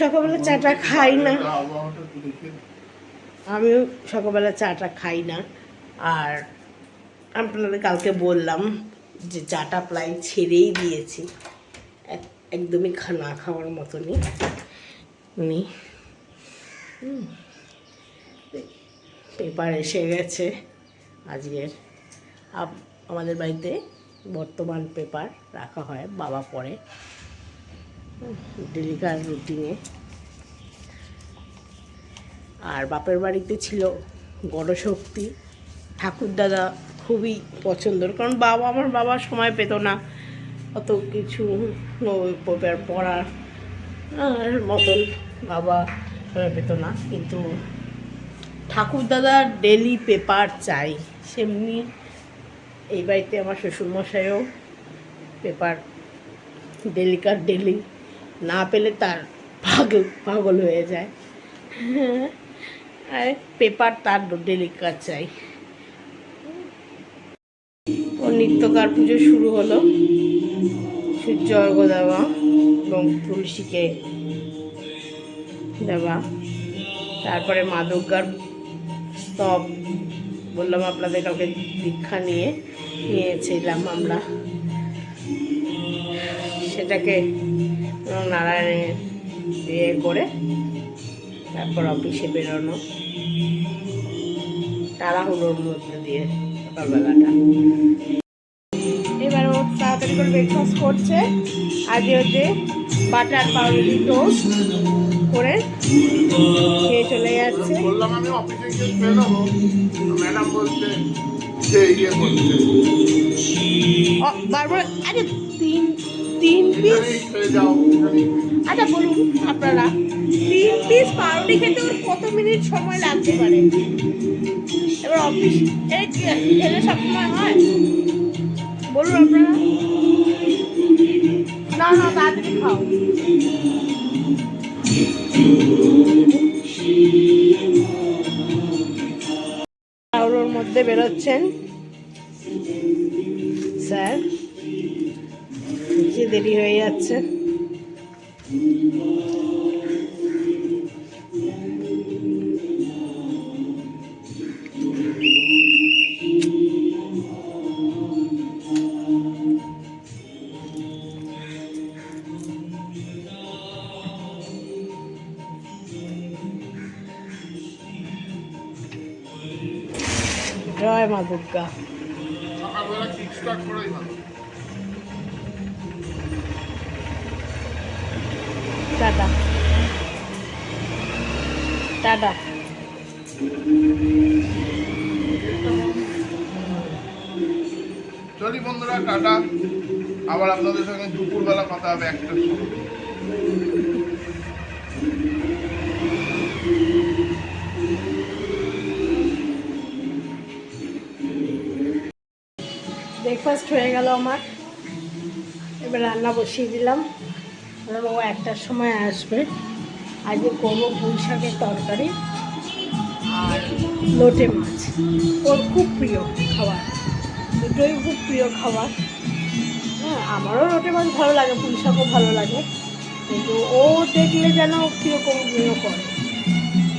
সকালবেলা চাটা খাই না, আমিও সকালবেলা চাটা খাই না। আর আপনাদের কালকে বললাম যে চাটা প্রায় ছেড়েই দিয়েছি, একদমই না খাওয়ার মতনই নেই। পেপার এসে গেছে আজকের। আমাদের বাড়িতে বর্তমান পেপার রাখা হয়, বাবা পড়ে ডেলিকার রুটিনে। আর বাপের বাড়িতে ছিল গণশক্তি, ঠাকুরদাদা খুবই পছন্দর, কারণ আমার বাবা সময় পেত না অত কিছু পেপার পড়ার মতন, বাবা সময় পেত না। কিন্তু ঠাকুরদাদার ডেলি পেপার চাই, সেমনি এই বাড়িতে আমার শ্বশুরমশাইও পেপার ডেলিকার ডেলি না পেলে তার পাগল হয়ে যায়। আর পেপার তার ডেলিকার চাই। ওর নিত্যকার পুজো শুরু হলো, সূর্য অর্ঘ্য দেওয়া এবং তুলসীকে দেওয়া, তারপরে মা দুর্গার স্তব বললাম আপনাদের কাউকে দীক্ষা নিয়েছিলাম আমরা, সেটাকে নারায়ণের ইয়ে করে তারপর অফিসে বেরোনো, তাড়াহুড়োর মধ্যে দিয়ে সকালবেলাটা। এবার ও তাড়াতাড়ি করে ব্রেকফাস্ট করছে। আজকে হচ্ছে বাটার পাউরুটি টোস্ট করে খেয়ে চলে যাচ্ছে। বললাম আমি অফিসে গিয়ে খেয়ে নেবো, ম্যাডাম বলছে যে ইয়ে করছে বারবার। আরে তিন পিস খেয়ে যাও। আচ্ছা বলুন আপনারা, 3 পিস পাউরুটি খেতে ওর কত মিনিট সময় লাগতে পারে? এবার অফিস খেলে সবসময় হয়? বলুন আপনারা। না না, তাড়াতাড়ি খাও। পাউরুর মধ্যে বেরোচ্ছেন স্যার, দেরি হয়ে যাচ্ছে। জয় মা দুর্গা। সকালবেলা কিক স্টার্ট করেই ভালো। Tata tata. চলি বন্ধুরা, টাটা। আবার আপনাদের সঙ্গে দুপুরবেলা কথা হবে একটার সময়। ব্রেকফাস্ট হয়ে গেল আমার, এবার রান্না বসিয়ে দিলাম। ও 1টার সময় আসবে। আজকে করবো পুঁই শাকের তরকারি আর লোটে মাছ। ওর খুব প্রিয় খাবার, দুটোই খুব প্রিয় খাবার। হ্যাঁ, আমারও লোটে মাছ ভালো লাগে, পুঁই শাকও ভালো লাগে, কিন্তু ও দেখলে যেন কীরকম করে।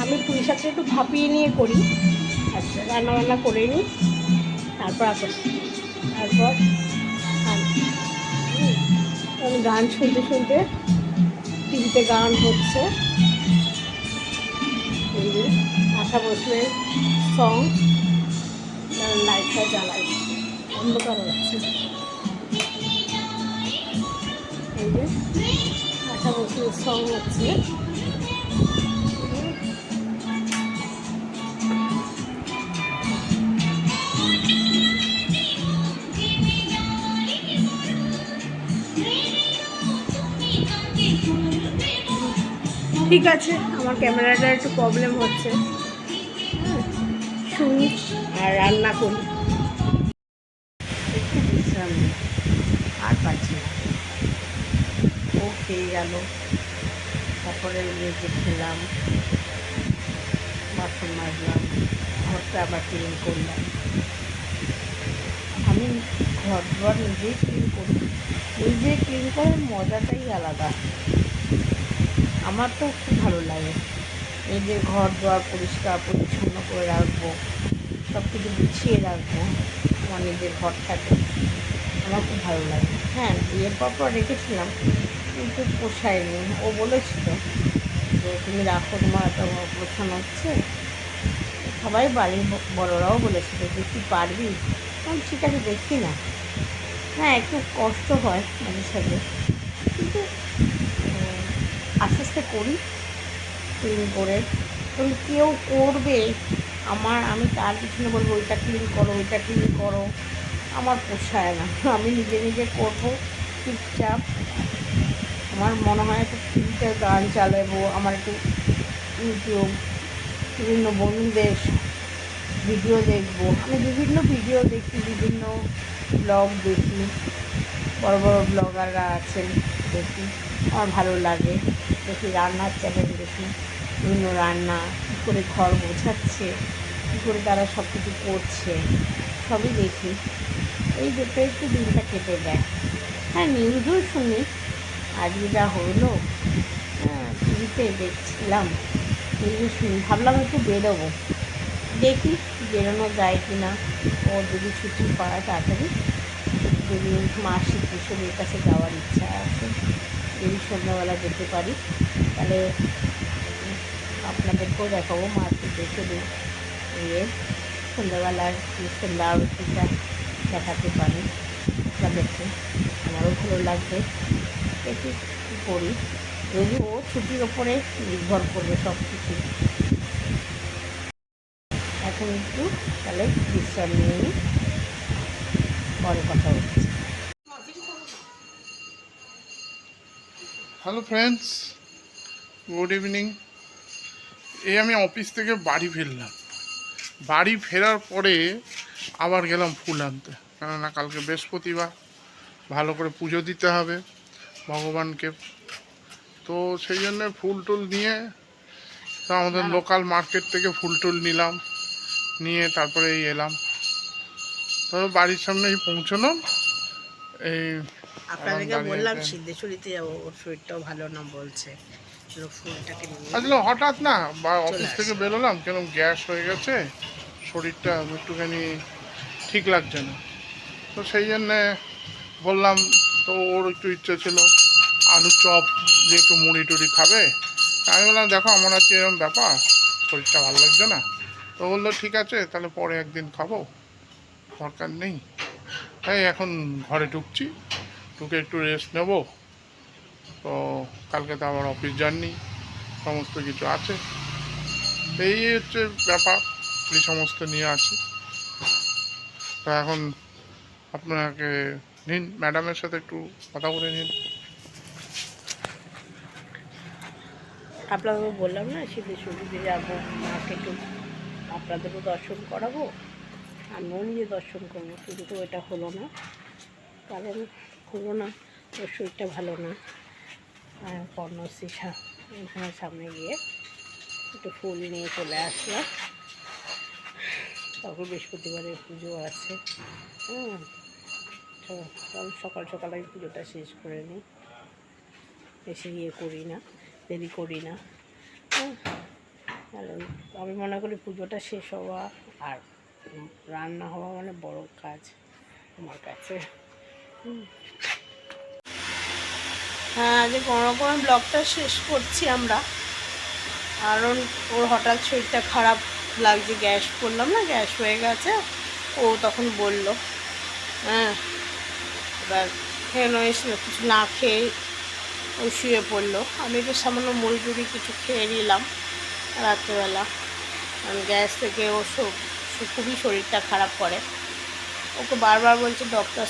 আমি পুঁই শাকটা একটু ভাপিয়ে নিয়ে করি। আচ্ছা, রান্নাবান্না করে নিই, তারপর আমি গান শুনতে শুনতে টিভিতে গান হচ্ছে, আশা ভোসলের সং। লাইটটা জ্বালাই, অন্ধকার হচ্ছে। এই যে আশা ভোসলের সং হচ্ছে। ঠিক আছে, আমার ক্যামেরাটা একটু প্রবলেম হচ্ছে, শুনি আর রান্না করি। একটু বিশ্রাম নিই, আর পাচ্ছি না। ও খেয়ে গেল, তারপরে যে খেলাম, বাসন মাজলাম, ঘরটা আবার ক্লিন করলাম। আমি ঘর নিজেই ক্লিন করি, নিজে ক্লিন করার মজাটাই আলাদা। আমার তো খুব ভালো লাগে। নিজের ঘর দুয়ার পরিষ্কার পরিচ্ছন্ন করে রাখবো, সব কিছু গুছিয়ে রাখবো, আমার নিজের ঘরটাকে আমার খুব ভালো লাগে। হ্যাঁ, বিয়ের পর রেখেছিলাম, কিন্তু পোষায়নি। ও বলেছিল যে তুমি রাখো, তোমার এত গোছানো হচ্ছে। সবাই বাড়ির বড়রাও বলেছিল যে তুই পারবি। ঠিক আছে, দেখি না। হ্যাঁ, একটু কষ্ট হয় মাঝে সাঝে, কিন্তু আস্তে আস্তে করি, ক্লিন করে। এবং কেউ করবে, আমি তার পিছনে বলবো ওইটা ক্লিন করো, ওইটা ক্লিন করো, আমার পোষায় না। আমি নিজে নিজে করবো চুপচাপ। আমার মনে হয় একটু টিভিতে গান চালাবো, আমার একটু ইউটিউব, বিভিন্ন বন্ধুদের ভিডিও দেখবো। আমি বিভিন্ন ভিডিও দেখি, বিভিন্ন ব্লগ দেখি, বড় বড় ব্লগাররা আছেন দেখি, আমার ভালো লাগে। দেখি রান্নার চ্যানেল দেখি, বিভিন্ন রান্না, কী করে ঘর গোছাচ্ছে, কী করে তারা সব কিছু করছে, সবই দেখি। এই দেখতে একটু দিনটা কেটে দেয়। হ্যাঁ, নিউজও শুনি, আজকে যা হলো, হ্যাঁ টিভিতে দেখছিলাম, নিউজও শুনি। ভাবলাম একটু বেরোবো, দেখি বেরোনো যায় কি না। ও যদি ছুটি পায় তাড়াতাড়ি, যদি মাসিক কিশোরীর কাছে যাওয়ার ইচ্ছা আছে, যদি সন্ধ্যাবেলা যেতে পারি তাহলে আপনাদেরকেও দেখাবো মাসিক কিশোরী সন্ধ্যাবেলার সন্ধ্যা আরতিটা দেখাতে পারি আপনাদেরকে, আমারও ভালো লাগবে। দেখি কী করি, যদি ও ছুটির ওপরে নির্ভর করবে সব কিছু। এখন একটু তাহলে বিশ্রাম নিয়ে নিই, পরে কথা হচ্ছে। Hello friends, good evening. এই আমি অফিস থেকে বাড়ি ফিরলাম। বাড়ি ফেরার পরে আবার গেলাম ফুল আনতে, কেননা কালকে বৃহস্পতিবার, ভালো করে পুজো দিতে হবে ভগবানকে। তো সেই জন্য ফুল টুল নিয়ে তো আমাদের লোকাল মার্কেট থেকে ফুল টুল নিলাম, নিয়ে তারপরে এই এলাম। তবে বাড়ির সামনেই পৌঁছলাম। এই আপনাদেরকে বললাম সিদ্ধেশ্বরীতে যাবো, ওর শরীরটাও ভালো না বলছে, ফুলটাকে নিয়ে আসলে হঠাৎ না, বা অফিস থেকে বেরোলাম, কেন গ্যাস হয়ে গেছে, শরীরটা একটুখানি ঠিক লাগছে না। তো সেই জন্যে বললাম, তো ওর একটু ইচ্ছে ছিল আলুর চপ দিয়ে একটু মুড়ি টুড়ি খাবে। আমি বললাম দেখো আমার হচ্ছে এরকম ব্যাপার, শরীরটা ভালো লাগছে না। তো বললো ঠিক আছে, তাহলে পরে একদিন খাবো, দরকার নেই। তাই এখন ঘরে ঢুকছি, ঢুকে একটু রেস্ট নেব। তো কালকে তো আবার অফিস জার্নি, সমস্ত কিছু আছে। এই হচ্ছে ব্যাপার, এই সমস্ত নিয়ে আছি। তো এখন আপনাকে নিন, ম্যাডামের সাথে একটু কথা বলে নিন। আপনাকে বললাম না সিদ্ধেশ্বরীতে যাবো, মাকে একটু আপনাদেরও দর্শন করাবো, আমিও নিজে দর্শন করবো। কিন্তু এটা হলো না, কারণ হলো না, ওর শরীরটা ভালো না। কর্ণশ্রী এখানে সামনে গিয়ে একটু ফুল নিয়ে চলে আসলাম, তখন বৃহস্পতিবারের পুজো আছে। কারণ সকাল সকাল আমি পুজোটা শেষ করে নিই, বেশি করি না, দেরি করি না। কারণ আমি মনে করি পুজোটা শেষ হওয়া আর রান্না হওয়া মানে বড় কাজ আমার কাছে। হ্যাঁ, আজকে কোনো রকমের ব্লগটা শেষ করছি আমরা, কারণ ওর হঠাৎ শরীরটা খারাপ লাগছে, গ্যাস করলাম না, গ্যাস হয়ে গেছে। ও তখন বলল, হ্যাঁ এবার খেয়ে এসে কিছু না খেয়ে ও শুয়ে পড়লো। আমি তো সামান্য মুড়ি টুড়ি কিছু খেয়ে নিলাম রাত্রেবেলা, কারণ গ্যাস থেকে ও খুবই শরীরটা খারাপ করে। ওকে বারবার বলছে ডক্টর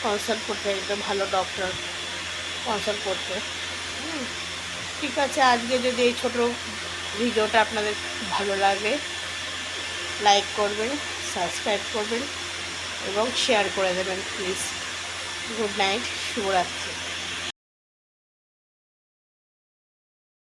কনসাল্ট করতে, একটা ভালো ডক্টর কনসাল্ট করতে। ঠিক আছে, আজকে যদি এই ছোটো ভিডিওটা আপনাদের ভালো লাগে, লাইক করবেন, সাবস্ক্রাইব করবেন এবং শেয়ার করে দেবেন প্লিজ। গুড নাইট, শুভরাত্রি।